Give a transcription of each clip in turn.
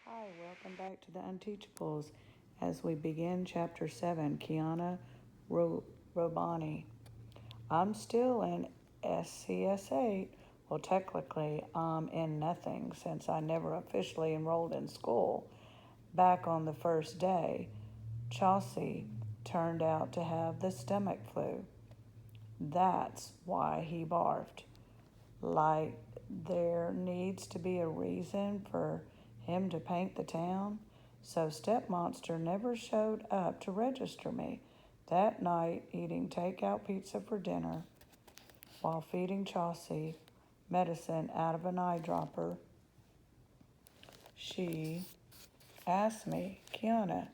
Hi, welcome back to the Unteachables as we begin Chapter 7, Kiana Robani. I'm still in Ch.7-8. Well, technically, I'm in nothing since I never officially enrolled in school. Back on the first day, Chauncey turned out to have the stomach flu. That's why he barfed. Like there needs to be a reason for him to paint the town. So Stepmonster never showed up to register me. That night, eating takeout pizza for dinner while feeding Chauncey medicine out of an eyedropper, she asked me, Kiana,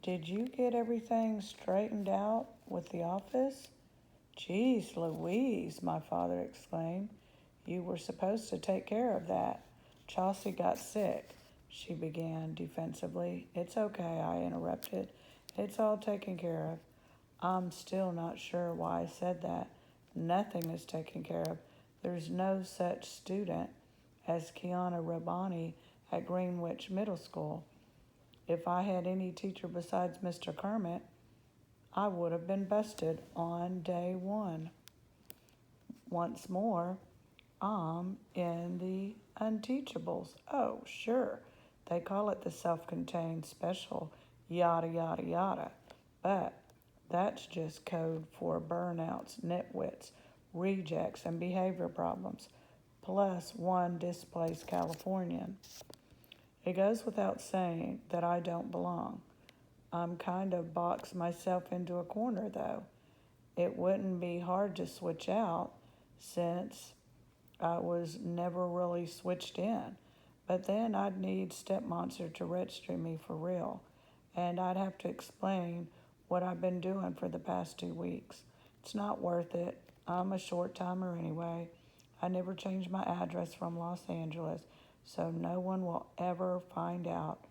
did you get everything straightened out with the office? Geez Louise, my father exclaimed. You were supposed to take care of that. Chauncey got sick, she began defensively. It's okay, I interrupted. It's all taken care of. I'm still not sure why I said that. Nothing is taken care of. There's no such student as Kiana Rabani at Greenwich Middle School. If I had any teacher besides Mr. Kermit, I would have been busted on day one. Once more, I'm in the Unteachables. Oh, sure. They call it the self-contained special, yada, yada, yada. But that's just code for burnouts, nitwits, rejects, and behavior problems, plus one displaced Californian. It goes without saying that I don't belong. I'm kind of boxed myself into a corner, though. It wouldn't be hard to switch out since I was never really switched in. But then I'd need Stepmonster to register me for real, and I'd have to explain what I've been doing for the past 2 weeks. It's not worth it. I'm a short timer anyway. I never changed my address from Los Angeles, so no one will ever find out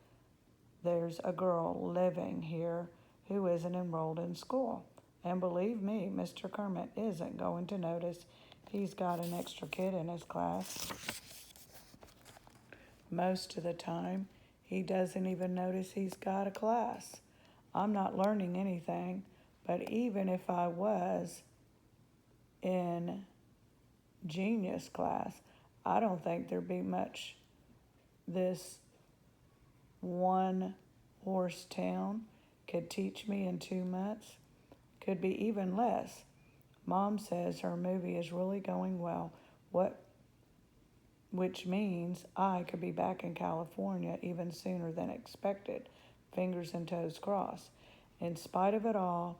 there's a girl living here who isn't enrolled in school. And believe me, Mr. Kermit isn't going to notice he's got an extra kid in his class. Most of the time, he doesn't even notice he's got a class. I'm not learning anything, but even if I was in genius class, I don't think there'd be much this one horse town could teach me in 2 months. Could be even less. Mom says her movie is really going well, which means I could be back in California even sooner than expected. Fingers and toes crossed. In spite of it all,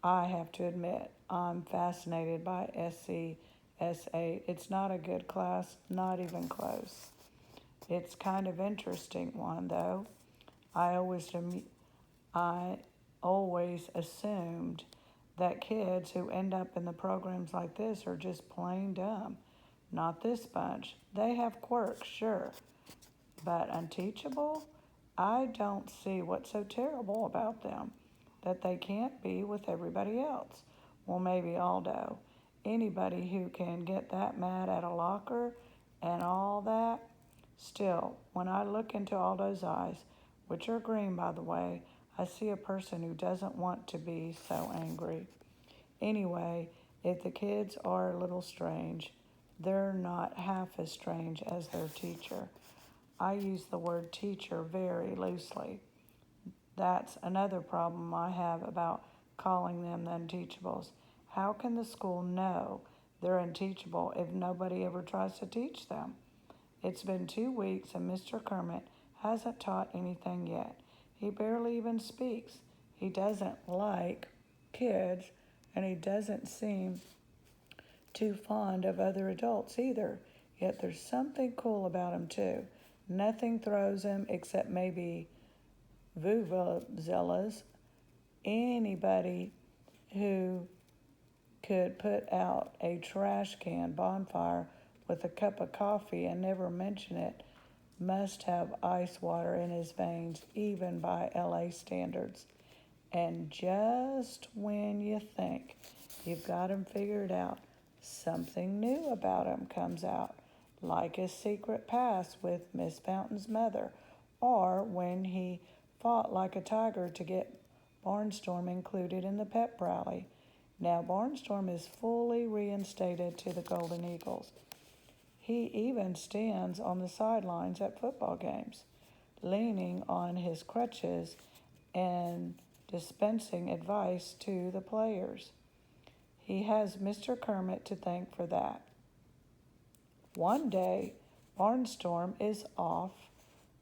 I have to admit I'm fascinated by SC-8. It's not a good class, not even close. It's kind of interesting one though. I always I always assumed that kids who end up in the programs like this are just plain dumb. Not this bunch. They have quirks, sure, but unteachable? I don't see what's so terrible about them that they can't be with everybody else. Well, maybe Aldo. Anybody who can get that mad at a locker and all that. Still, when I look into Aldo's eyes, which are green, by the way, I see a person who doesn't want to be so angry. Anyway, if the kids are a little strange, they're not half as strange as their teacher. I use the word teacher very loosely. That's another problem I have about calling them the unteachables. How can the school know they're unteachable if nobody ever tries to teach them? It's been 2 weeks and Mr. Kermit hasn't taught anything yet. He barely even speaks. He doesn't like kids, and he doesn't seem too fond of other adults either. Yet there's something cool about him too. Nothing throws him except maybe vuvuzelas. Anybody who could put out a trash can bonfire with a cup of coffee and never mention it must have ice water in his veins, even by LA standards. And just when you think you've got him figured out, something new about him comes out. like his secret past with Miss Fountain's mother, or when he fought like a tiger to get Barnstorm included in the pep rally. Now Barnstorm is fully reinstated to the Golden Eagles. He even stands on the sidelines at football games, leaning on his crutches and dispensing advice to the players. He has Mr. Kermit to thank for that. One day, Barnstorm is off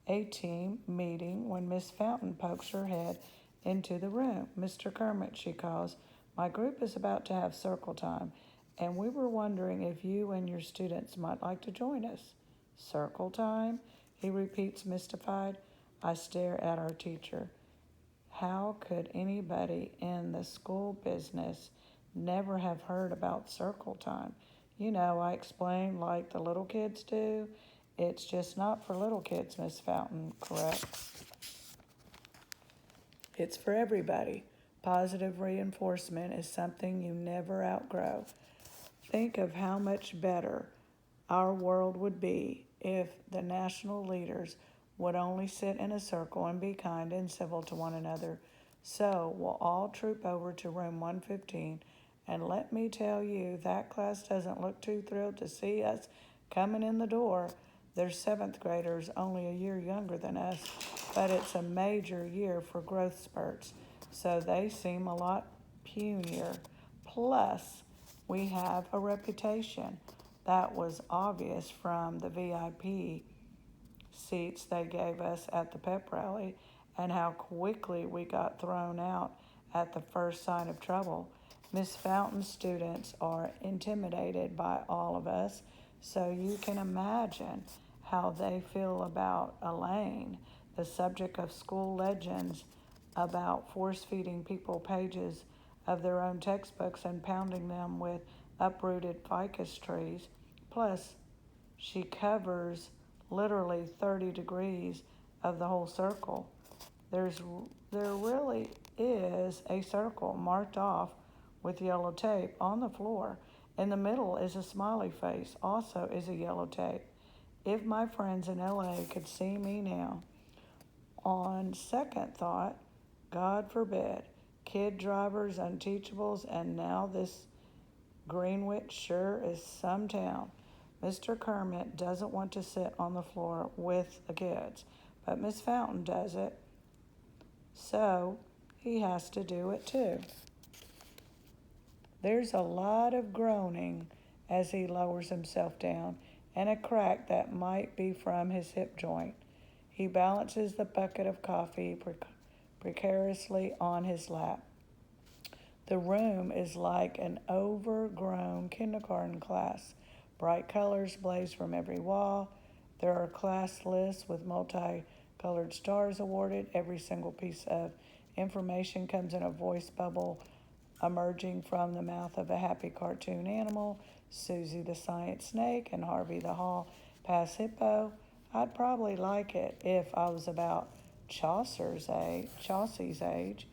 a team meeting when Miss Fountain pokes her head into the room. Mr. Kermit, she calls, my group is about to have circle time, and we were wondering if you and your students might like to join us. Circle time? He repeats, mystified. I stare at our teacher. How could anybody in the school business never have heard about circle time? You know, I explain like the little kids do. It's just not for little kids, Miss Fountain corrects. It's for everybody. Positive reinforcement is something you never outgrow. Think of how much better our world would be if the national leaders would only sit in a circle and be kind and civil to one another. So we'll all troop over to room 115, and let me tell you, that class doesn't look too thrilled to see us coming in the door. They're seventh graders, only a year younger than us, but it's a major year for growth spurts, so they seem a lot punier. Plus, we have a reputation. That was obvious from the VIP seats they gave us at the pep rally and how quickly we got thrown out at the first sign of trouble. Miss Fountain's students are intimidated by all of us, so you can imagine how they feel about Elaine, the subject of school legends about force-feeding people pages of their own textbooks and pounding them with uprooted ficus trees. Plus, she covers literally 30 degrees of the whole circle. There really is a circle marked off with yellow tape on the floor. In the middle is a smiley face, also is a yellow tape. If my friends in LA could see me now, on second thought, God forbid, kid drivers, Unteachables, and now this Greenwich sure is some town. Mr. Kermit doesn't want to sit on the floor with the kids, but Miss Fountain does it, so he has to do it too. There's a lot of groaning as he lowers himself down, and a crack that might be from his hip joint. He balances the bucket of coffee precariously on his lap. The room is like an overgrown kindergarten class. Bright colors blaze from every wall. There are class lists with multicolored stars awarded. Every single piece of information comes in a voice bubble emerging from the mouth of a happy cartoon animal. Susie the science snake and Harvey the hall pass hippo. I'd probably like it if I was about Chaucer's age.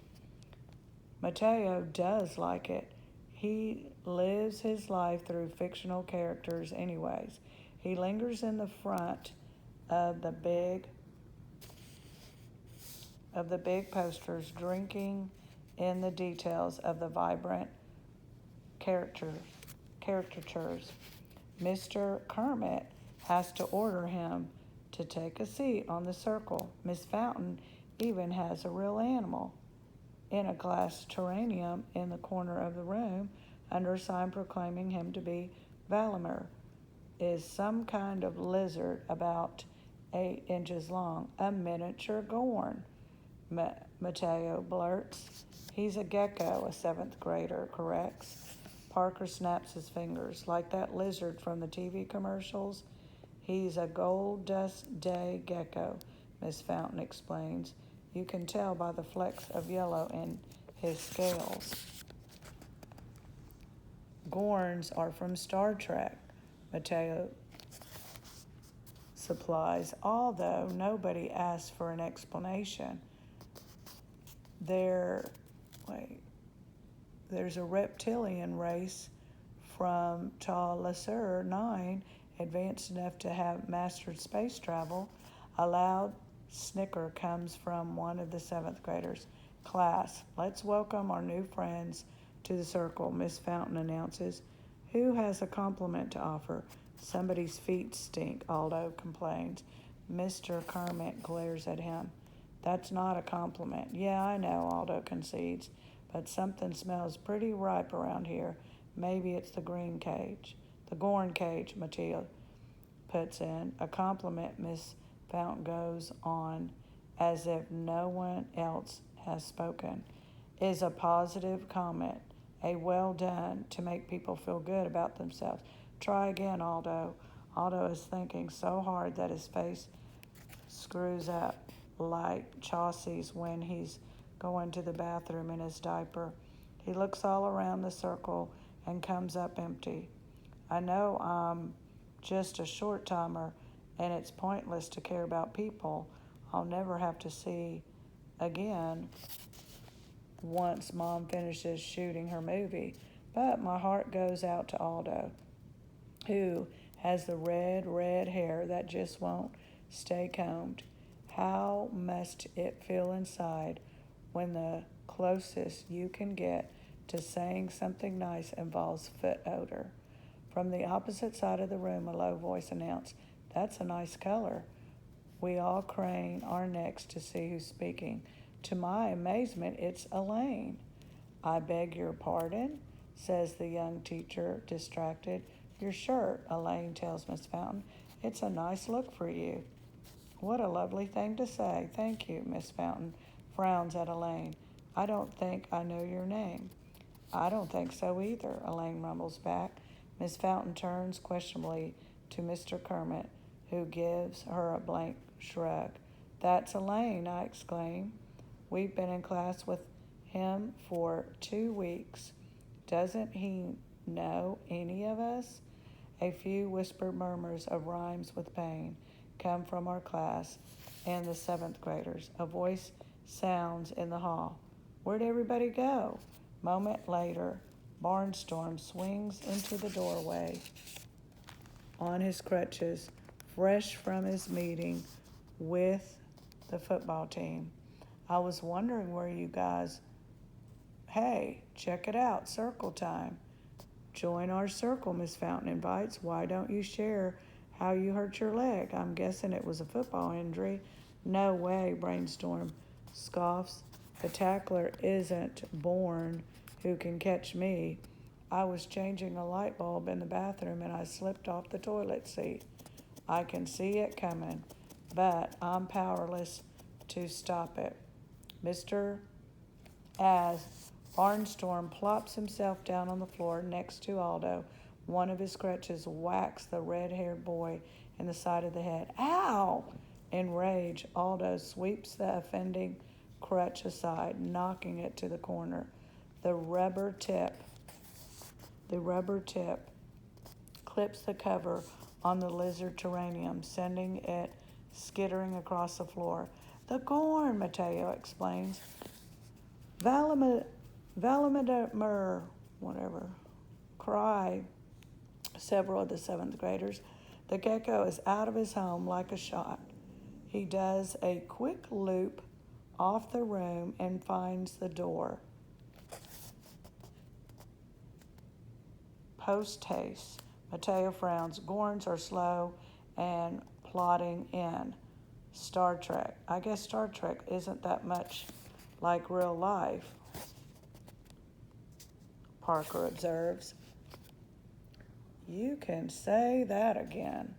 Mateo does like it. He lives his life through fictional characters anyways. He lingers in the front of the big posters, drinking in the details of the vibrant caricatures. Mr. Kermit has to order him to take a seat on the circle. Miss Fountain even has a real animal in a glass terrarium in the corner of the room under a sign proclaiming him to be Valimer, is some kind of lizard about 8 inches long, a miniature Gorn, Mateo blurts. He's a gecko, a seventh grader corrects. Parker snaps his fingers. Like that lizard from the TV commercials? He's a gold dust day gecko, Miss Fountain explains. You can tell by the flecks of yellow in his scales. Gorns are from Star Trek, Mateo supplies, although nobody asked for an explanation. There's a reptilian race from Ch.7-8 advanced enough to have mastered space travel. A loud snicker comes from one of the seventh graders. Class, let's welcome our new friends to the circle, Miss Fountain announces. Who has a compliment to offer? Somebody's feet stink, Aldo complains. Mr. Kermit glares at him. That's not a compliment. Yeah, I know, Aldo concedes, but something smells pretty ripe around here. Maybe it's the green cage. The Gorn cage, Mateo puts in. A compliment, Miss Fountain goes on, as if no one else has spoken, is a positive comment, a well done to make people feel good about themselves. Try again, Aldo. Aldo is thinking so hard that his face screws up like Chaucer's when he's going to the bathroom in his diaper. He looks all around the circle and comes up empty. I know I'm just a short timer and it's pointless to care about people I'll never have to see again once Mom finishes shooting her movie. But my heart goes out to Aldo, who has the red hair that just won't stay combed. How must it feel inside when the closest you can get to saying something nice involves foot odor? From the opposite side of the room, a low voice announced, "That's a nice color." We all crane our necks to see who's speaking. To my amazement, it's Elaine. "I beg your pardon," says the young teacher, distracted. "Your shirt," Elaine tells Miss Fountain. "It's a nice look for you." "What a lovely thing to say. Thank you," Miss Fountain frowns at Elaine. "I don't think I know your name." "I don't think so either," Elaine rumbles back. Miss Fountain turns questionably to Mr. Kermit, who gives her a blank shrug. "That's Elaine," I exclaim. "We've been in class with him for 2 weeks. Doesn't he know any of us?" A few whispered murmurs of rhymes with pain come from our class and the seventh graders. A voice sounds in the hall. "Where'd everybody go?" Moment later, Barnstorm swings into the doorway on his crutches, fresh from his meeting with the football team. "I was wondering where you guys... Hey, check it out, circle time." "Join our circle," Miss Fountain invites. "Why don't you share how you hurt your leg? I'm guessing it was a football injury." "No way," Brainstorm scoffs. "The tackler isn't born who can catch me. I was changing a light bulb in the bathroom and I slipped off the toilet seat. I can see it coming, but I'm powerless to stop it." As Barnstorm plops himself down on the floor next to Aldo, one of his crutches whacks the red-haired boy in the side of the head. "Ow!" In rage, Aldo sweeps the offending crutch aside, knocking it to the corner. The rubber tip clips the cover on the lizard terrarium, sending it skittering across the floor. "The Gorn," Mateo explains. Valamir, whatever, cry several of the seventh graders. The gecko is out of his home like a shot. He does a quick loop off the room and finds the door. Post haste. Mateo frowns. Gorns are slow and plodding in. Star Trek. I guess Star Trek isn't that much like real life, Parker observes. "You can say that again."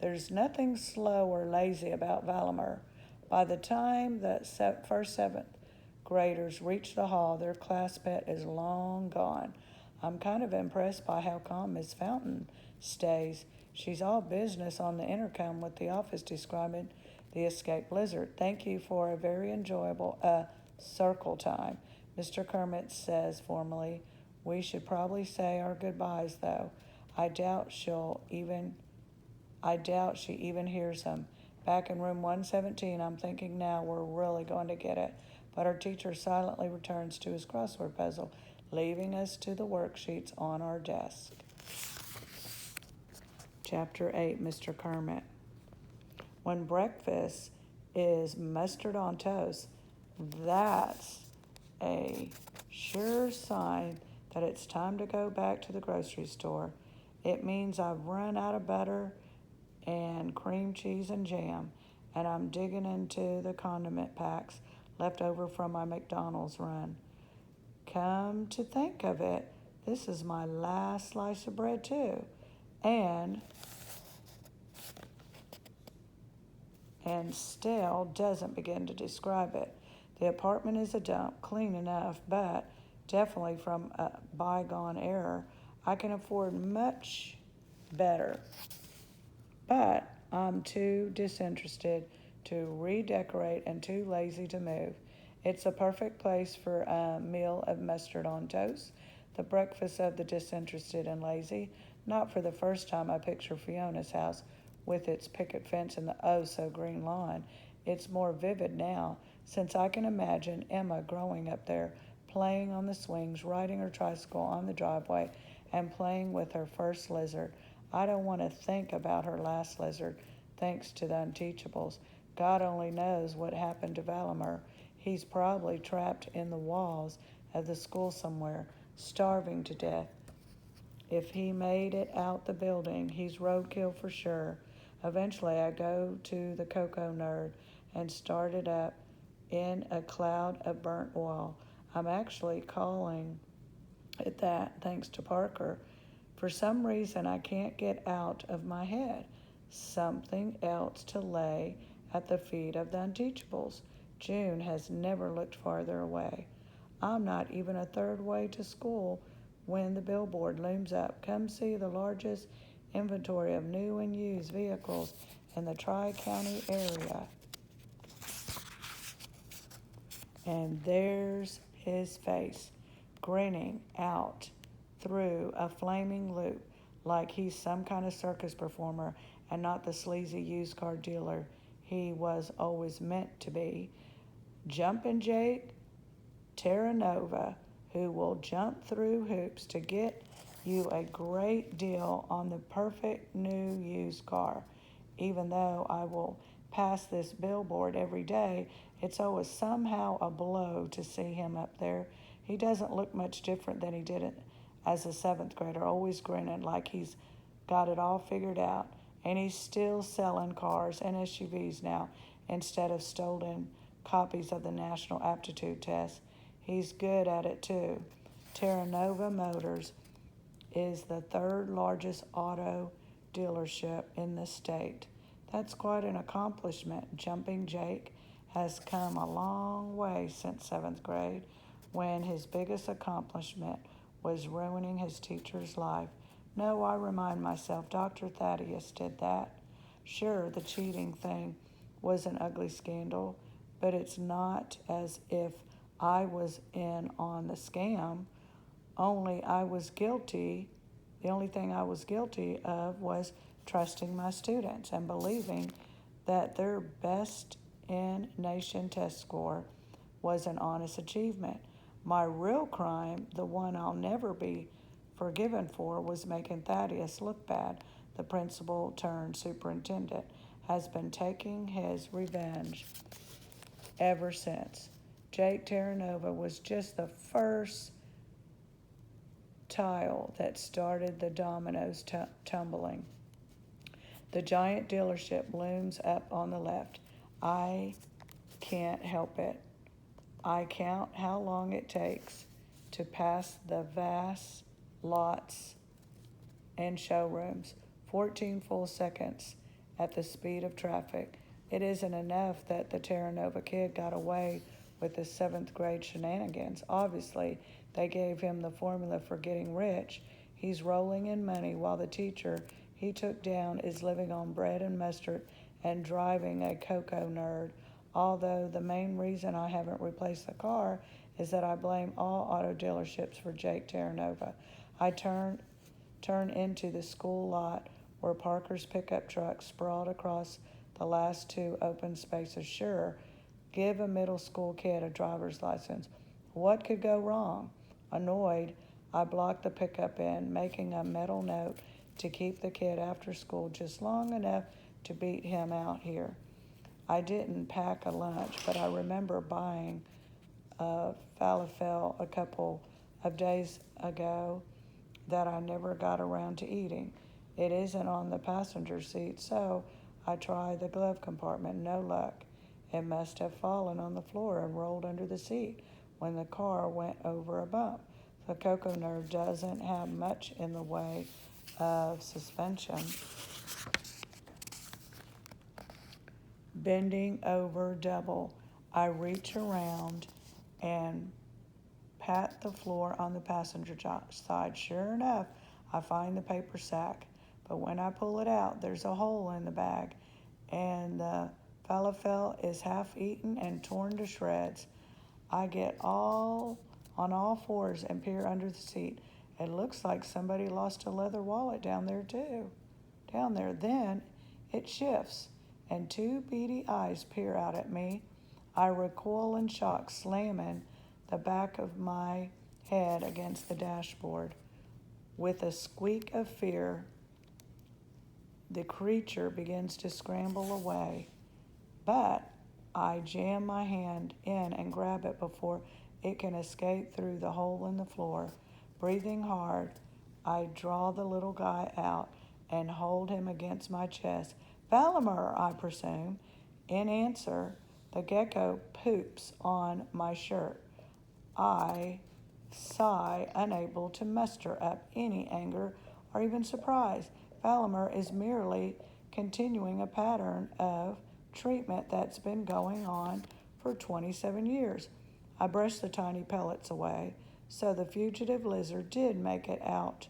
There's nothing slow or lazy about Valamir. By the time the first seventh graders reach the hall, their class pet is long gone. I'm kind of impressed by how calm Miss Fountain stays. She's all business on the intercom with the office describing the escaped lizard. "Thank you for a very enjoyable circle time," Mr. Kermit says formally. "We should probably say our goodbyes, though. I doubt she even hears them. Back in room 117, I'm thinking now we're really going to get it." But our teacher silently returns to his crossword puzzle, leaving us to the worksheets on our desk. Chapter 8, Mr. Kermit. When breakfast is mustard on toast, that's a sure sign that it's time to go back to the grocery store. It means I've run out of butter and cream cheese and jam, and I'm digging into the condiment packs left over from my McDonald's run. Come to think of it, this is my last slice of bread too. And stale doesn't begin to describe it. The apartment is a dump, clean enough, but definitely from a bygone era. I can afford much better. But I'm too disinterested to redecorate and too lazy to move. It's a perfect place for a meal of mustard on toast, the breakfast of the disinterested and lazy. Not for the first time I picture Fiona's house with its picket fence and the oh-so-green lawn. It's more vivid now, since I can imagine Emma growing up there, playing on the swings, riding her tricycle on the driveway, and playing with her first lizard. I don't want to think about her last lizard, thanks to the Unteachables. God only knows what happened to Valimer. He's probably trapped in the walls of the school somewhere, starving to death. If he made it out the building, he's roadkill for sure. Eventually, I go to the Cocoa Nerd and start it up in a cloud of burnt oil. I'm actually calling it that thanks to Parker. For some reason, I can't get out of my head something else to lay at the feet of the Unteachables. June has never looked farther away. I'm not even a third way to school when the billboard looms up. Come see the largest inventory of new and used vehicles in the Tri-County area. And there's his face, grinning out through a flaming loop like he's some kind of circus performer and not the sleazy used car dealer he was always meant to be. Jumpin' Jake Terranova, who will jump through hoops to get you a great deal on the perfect new used car. Even though I will pass this billboard every day, it's always somehow a blow to see him up there. He doesn't look much different than he did as a seventh grader, always grinning like he's got it all figured out. And he's still selling cars and SUVs now instead of stolen copies of the National Aptitude Test. He's good at it too. Terranova Motors is the third largest auto dealership in the state. That's quite an accomplishment. Jumping Jake has come a long way since seventh grade, when his biggest accomplishment was ruining his teacher's life. No, I remind myself, Dr. Thaddeus did that. Sure, the cheating thing was an ugly scandal, but it's not as if I was in on the scam. Only I was guilty. The only thing I was guilty of was trusting my students and believing that their best in nation test score was an honest achievement. My real crime, the one I'll never be forgiven for, was making Thaddeus look bad. The principal turned superintendent has been taking his revenge ever since. Jake Terranova was just the first tile that started the dominoes tumbling. The giant dealership looms up on the left. I can't help it. I count how long it takes to pass the vast lots and showrooms, 14 full seconds at the speed of traffic. It isn't enough that the Terranova kid got away with his seventh grade shenanigans. Obviously, they gave him the formula for getting rich. He's rolling in money while the teacher he took down is living on bread and mustard and driving a Cocoa Nerd. Although the main reason I haven't replaced the car is that I blame all auto dealerships for Jake Terranova. I turn into the school lot where Parker's pickup truck sprawled across the last two open spaces. Sure, give a middle school kid a driver's license. What could go wrong? Annoyed, I blocked the pickup in, making a mental note to keep the kid after school just long enough to beat him out here. I didn't pack a lunch, but I remember buying falafel a couple of days ago that I never got around to eating. It isn't on the passenger seat, so I tried the glove compartment. No luck. It must have fallen on the floor and rolled under the seat when the car went over a bump. The Coco Nerve doesn't have much in the way of suspension. Bending over double, I reach around and pat the floor on the passenger side. Sure enough, I find the paper sack, but when I pull it out, there's a hole in the bag, and the falafel is half eaten and torn to shreds. I get all on all fours and peer under the seat. It looks like somebody lost a leather wallet down there too. Down there, then it shifts, and two beady eyes peer out at me. I recoil in shock, slamming the back of my head against the dashboard. With a squeak of fear, the creature begins to scramble away, but I jam my hand in and grab it before it can escape through the hole in the floor. Breathing hard, I draw the little guy out and hold him against my chest. Valimer, I presume. In answer, the gecko poops on my shirt. I sigh, unable to muster up any anger or even surprise. Valimer is merely continuing a pattern of treatment that's been going on for 27 years. I brush the tiny pellets away, so the fugitive lizard did make it out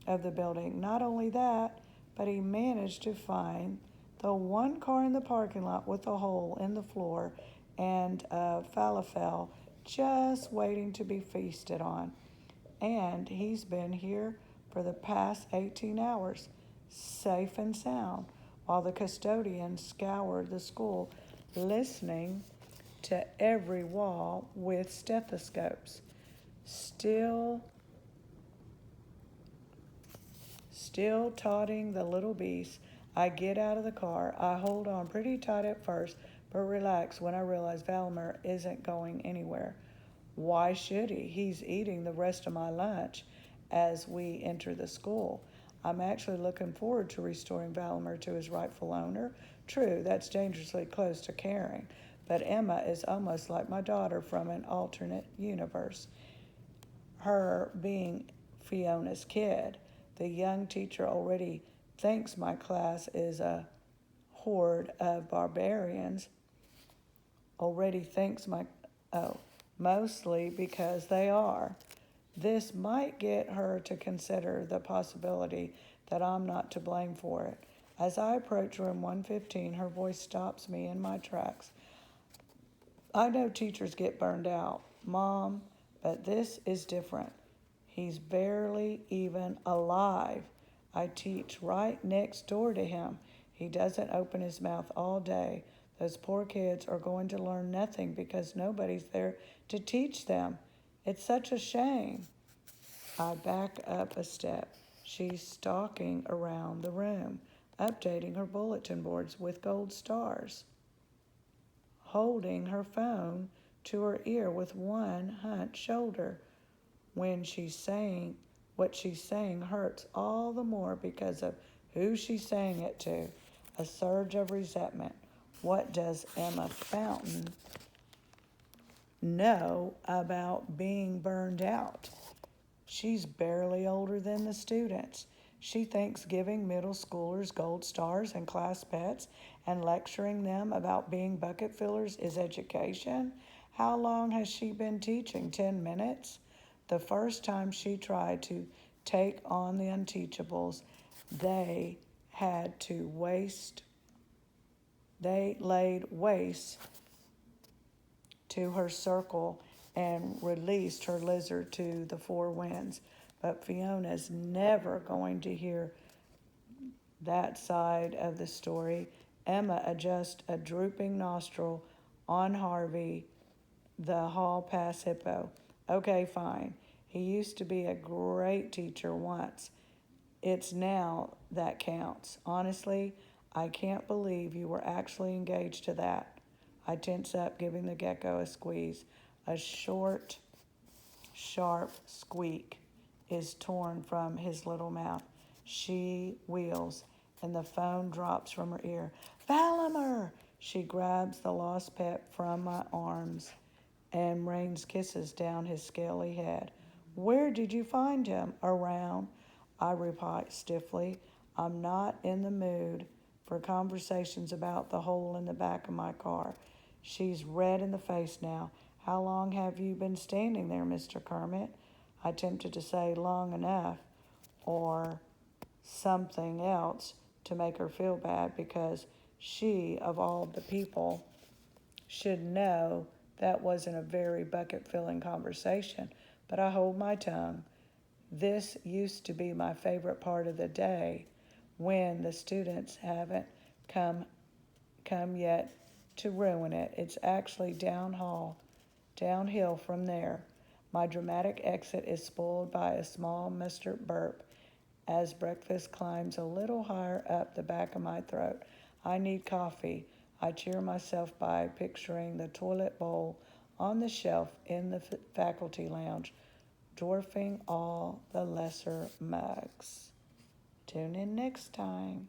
of the building. Not only that, but he managed to find the one car in the parking lot with a hole in the floor and a falafel just waiting to be feasted on. And he's been here for the past 18 hours, safe and sound, while the custodians scoured the school, listening to every wall with stethoscopes. Still taunting the little beast, I get out of the car. I hold on pretty tight at first, but relax when I realize Valmer isn't going anywhere. Why should he? He's eating the rest of my lunch as we enter the school. I'm actually looking forward to restoring Valmer to his rightful owner. True, that's dangerously close to caring, but Emma is almost like my daughter from an alternate universe. Her being Fiona's kid. The young teacher already thinks my class is a horde of barbarians. Mostly because they are. This might get her to consider the possibility that I'm not to blame for it. As I approach room 115, her voice stops me in my tracks. I know teachers get burned out, Mom, but this is different. He's barely even alive. I teach right next door to him. He doesn't open his mouth all day. Those poor kids are going to learn nothing because nobody's there to teach them. It's such a shame. I back up a step. She's stalking around the room, updating her bulletin boards with gold stars, holding her phone to her ear with one hunched shoulder. When she's saying what she's saying hurts all the more because of who she's saying it to. A surge of resentment. What does Emma Fountain know about being burned out? She's barely older than the students. She thinks giving middle schoolers gold stars and class pets and lecturing them about being bucket fillers is education. How long has she been teaching? 10 minutes? The first time she tried to take on the Unteachables, they laid waste to her circle and released her lizard to the four winds. But Fiona's never going to hear that side of the story. Emma adjusts a drooping nostril on Harvey, the hall pass hippo. Okay, fine. He used to be a great teacher once. It's now that counts. Honestly, I can't believe you were actually engaged to that. I tense up, giving the gecko a squeeze. A short, sharp squeak is torn from his little mouth. She wheels, and the phone drops from her ear. Valimer! She grabs the lost pet from my arms and rains kisses down his scaly head. Where did you find him? Around, I reply stiffly. I'm not in the mood for conversations about the hole in the back of my car. She's red in the face now. How long have you been standing there, Mr. Kermit? I attempted to say long enough or something else to make her feel bad because she, of all the people, should know that wasn't a very bucket filling conversation, but I hold my tongue. This used to be my favorite part of the day when the students haven't come yet to ruin it. It's actually downhill from there. My dramatic exit is spoiled by a small mustard burp as breakfast climbs a little higher up the back of my throat. I need coffee. I cheer myself by picturing the toilet bowl on the shelf in the faculty lounge, dwarfing all the lesser mugs. Tune in next time.